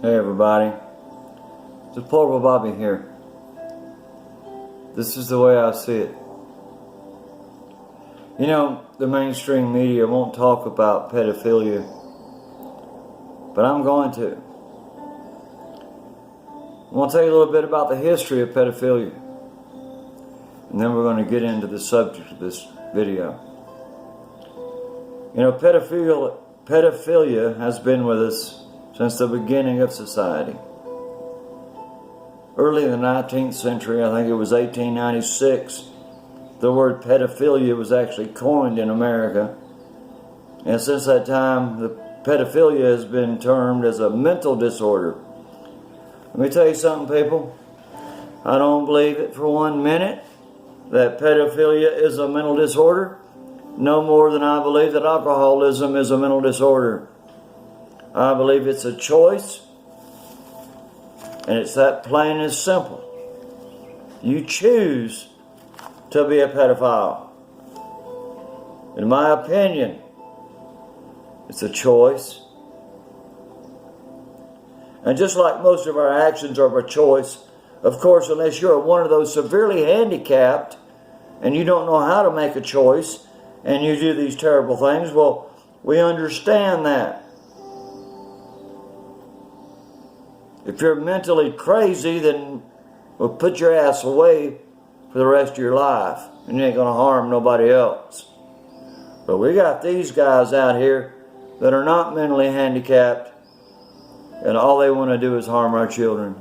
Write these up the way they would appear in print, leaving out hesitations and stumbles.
Hey everybody, it's Portable Bobby here. This is the way I see it. You know, the mainstream media won't talk about pedophilia, but I'm going to. I'm going to tell you a little bit about the history of pedophilia, and then we're going to get into the subject of this video. You know, pedophilia has been with us since the beginning of society. Early in the 19th century, I think it was 1896, the word pedophilia was actually coined in America. And since that time, the pedophilia has been termed as a mental disorder. Let me tell you something, people. I don't believe it for 1 minute that pedophilia is a mental disorder, no more than I believe that alcoholism is a mental disorder. I believe it's a choice, and it's that plain and simple. You choose to be a pedophile. In my opinion, it's a choice. And just like most of our actions are a choice, of course, unless you're one of those severely handicapped and you don't know how to make a choice and you do these terrible things, well, we understand that. If you're mentally crazy, then we'll put your ass away for the rest of your life, and you ain't going to harm nobody else. But we got these guys out here that are not mentally handicapped, and all they want to do is harm our children.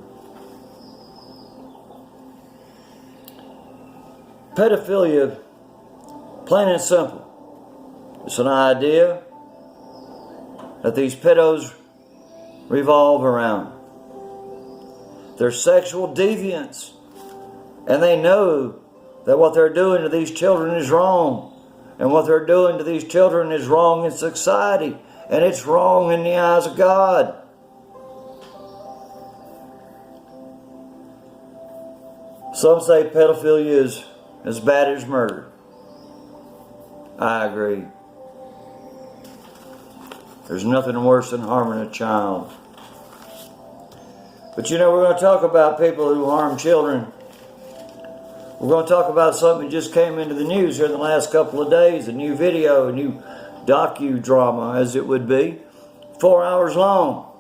Pedophilia, plain and simple, it's an idea that these pedos revolve around. They're sexual deviants, and they know that what they're doing to these children is wrong, and what they're doing to these children is wrong in society, and it's wrong in the eyes of God. Some say pedophilia is as bad as murder. I agree. There's nothing worse than harming a child. But you know, we're going to talk about people who harm children. We're going to talk about something that just came into the news here in the last couple of days, a new video, a new docudrama, as it would be, 4 hours long.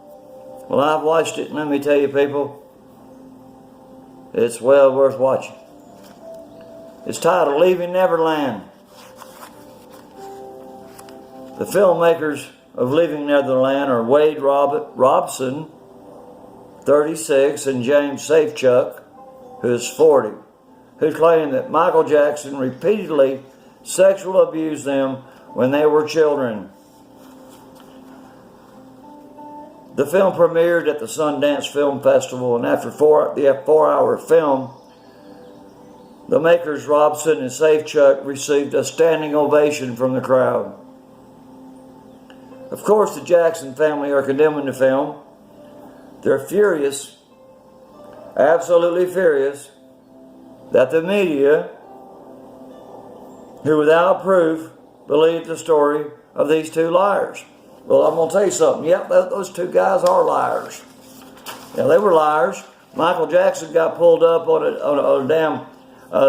Well, I've watched it, and let me tell you, people, it's well worth watching. It's titled Leaving Neverland. The filmmakers of Leaving Neverland are Wade Robson, 36, and James Safechuck, who is 40, who claim that Michael Jackson repeatedly sexually abused them when they were children. The film premiered at the Sundance Film Festival, and after the 4-hour film, the makers Robson and Safechuck received a standing ovation from the crowd. Of course, the Jackson family are condemning the film. They're furious, absolutely furious, that the media, who without proof, believed the story of these two liars. Well, I'm going to tell you something. Yep, those two guys are liars. Yeah, they were liars. Michael Jackson got pulled up on a damn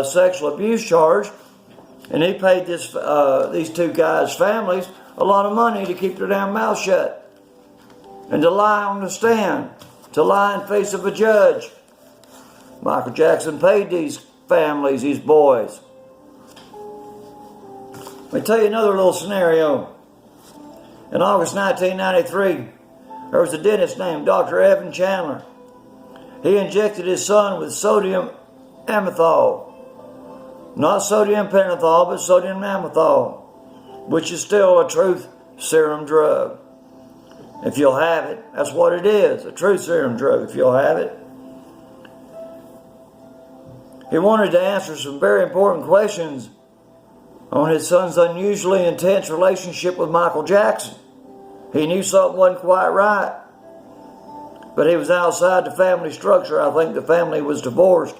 sexual abuse charge, and he paid these two guys' families a lot of money to keep their damn mouth shut. And to lie on the stand, to lie in face of a judge. Michael Jackson paid these families, these boys. Let me tell you another little scenario. In August 1993, there was a dentist named Dr. Evan Chandler. He injected his son with sodium amythol. Not sodium pentothal, but sodium amythol, which is still a truth serum drug. If you'll have it, that's what it is, a truth serum drug, if you'll have it. He wanted to answer some very important questions on his son's unusually intense relationship with Michael Jackson. He knew something wasn't quite right, but he was outside the family structure. I think the family was divorced,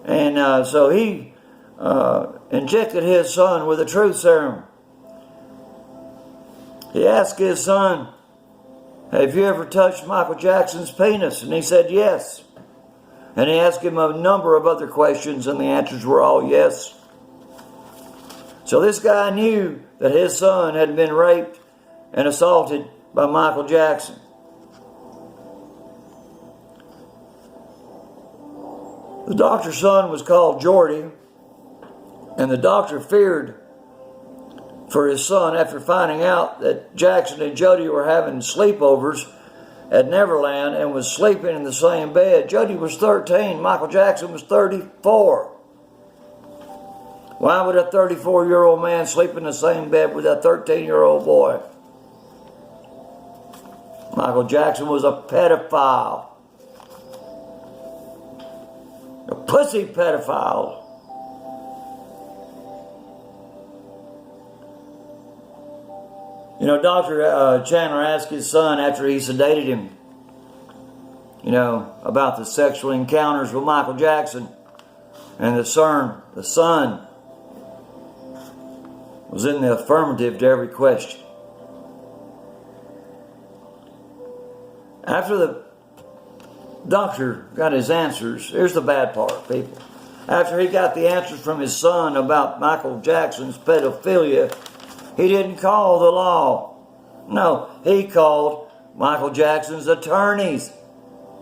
and so he injected his son with a truth serum. He asked his son "Have you ever touched Michael Jackson's penis?" And he said yes. And he asked him a number of other questions, and the answers were all yes. So this guy knew that his son had been raped and assaulted by Michael Jackson. The doctor's son was called Jordy, and the doctor feared for his son after finding out that Jackson and Jody were having sleepovers at Neverland and was sleeping in the same bed. Jody was 13, Michael Jackson was 34. Why would a 34-year-old man sleep in the same bed with a 13-year-old boy? Michael Jackson was a pedophile. A pussy pedophile. You know, Dr. Chandler asked his son after he sedated him, about the sexual encounters with Michael Jackson. And the son was in the affirmative to every question. After the doctor got his answers, here's the bad part, people. After he got the answers from his son about Michael Jackson's pedophilia, he didn't call the law. No, he called Michael Jackson's attorneys.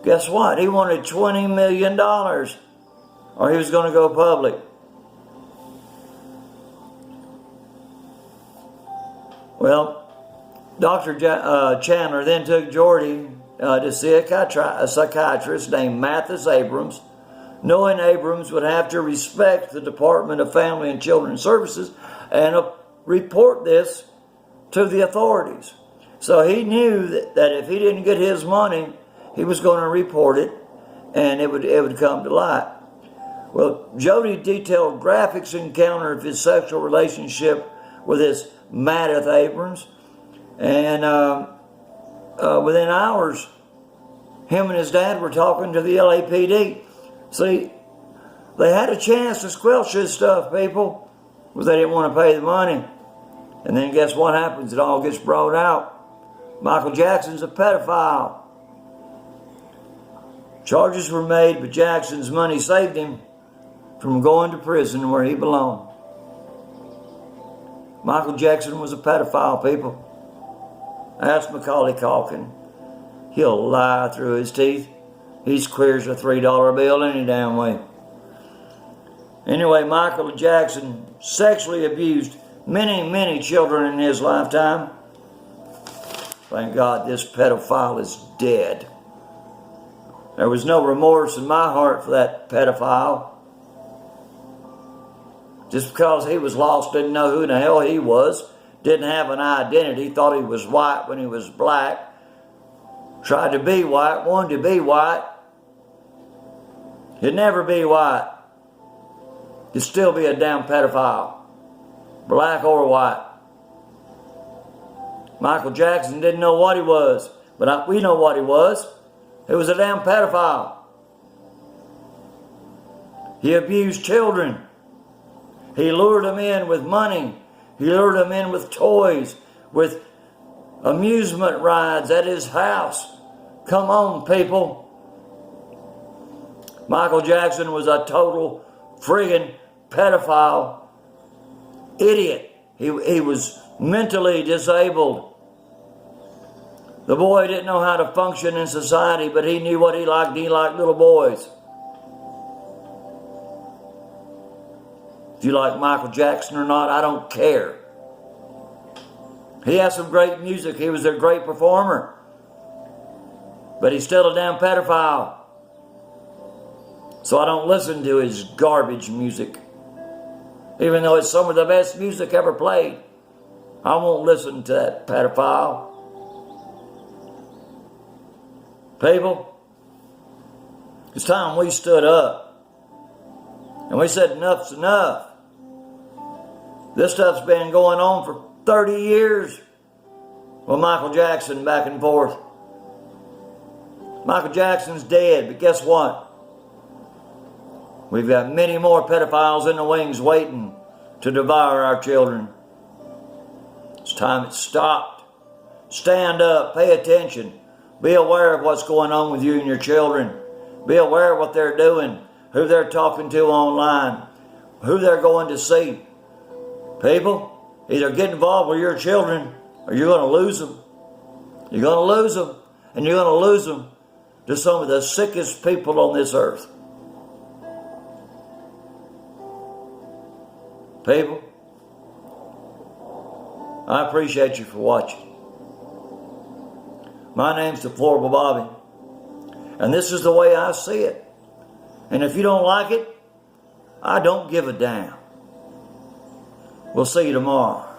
Guess what? He wanted $20 million or he was going to go public. Well, Dr. Chandler then took Jordy to see a psychiatrist named Mathis Abrams, knowing Abrams would have to respect the Department of Family and Children's Services and report this to the authorities. So he knew that if he didn't get his money, he was going to report it and it would come to light. Well, Jody detailed graphic encounter of his sexual relationship with his Mathis Abrams, and within hours, him and his dad were talking to the LAPD. See, they had a chance to squelch this stuff, people, but they didn't want to pay the money. And then guess what happens? It all gets brought out. Michael Jackson's a pedophile. Charges were made, but Jackson's money saved him from going to prison where he belonged. Michael Jackson was a pedophile, people. Ask Macaulay Culkin. He'll lie through his teeth. He's clear as a $3 bill any damn way. Anyway, Michael Jackson sexually abused many, many children in his lifetime. Thank God this pedophile is dead. There was no remorse in my heart for that pedophile. Just because he was lost, didn't know who the hell he was, didn't have an identity, thought he was white when he was black, tried to be white, wanted to be white. He'd never be white. He'd still be a damn pedophile, black or white. Michael Jackson didn't know what he was, but we know what he was. He was a damn pedophile. He abused children. He lured them in with money. He lured them in with toys, with amusement rides at his house. Come on, people. Michael Jackson was a total friggin' pedophile idiot. He was mentally disabled. The boy didn't know how to function in society, but he knew what he liked. He liked little boys. If you like Michael Jackson or not, I don't care. He has some great music. He was a great performer. But he's still a damn pedophile. So I don't listen to his garbage music. Even though it's some of the best music ever played, I won't listen to that pedophile. People, it's time we stood up. And we said enough's enough. This stuff's been going on for 30 years with Michael Jackson back and forth. Michael Jackson's dead, but guess what? We've got many more pedophiles in the wings waiting to devour our children. It's time it stopped. Stand up. Pay attention. Be aware of what's going on with you and your children. Be aware of what they're doing, who they're talking to online, who they're going to see. People, either get involved with your children or you're going to lose them. You're going to lose them. And you're going to lose them to some of the sickest people on this earth. People, I appreciate you for watching. My name's Deplorable Bobby. And this is the way I see it. And if you don't like it, I don't give a damn. We'll see you tomorrow.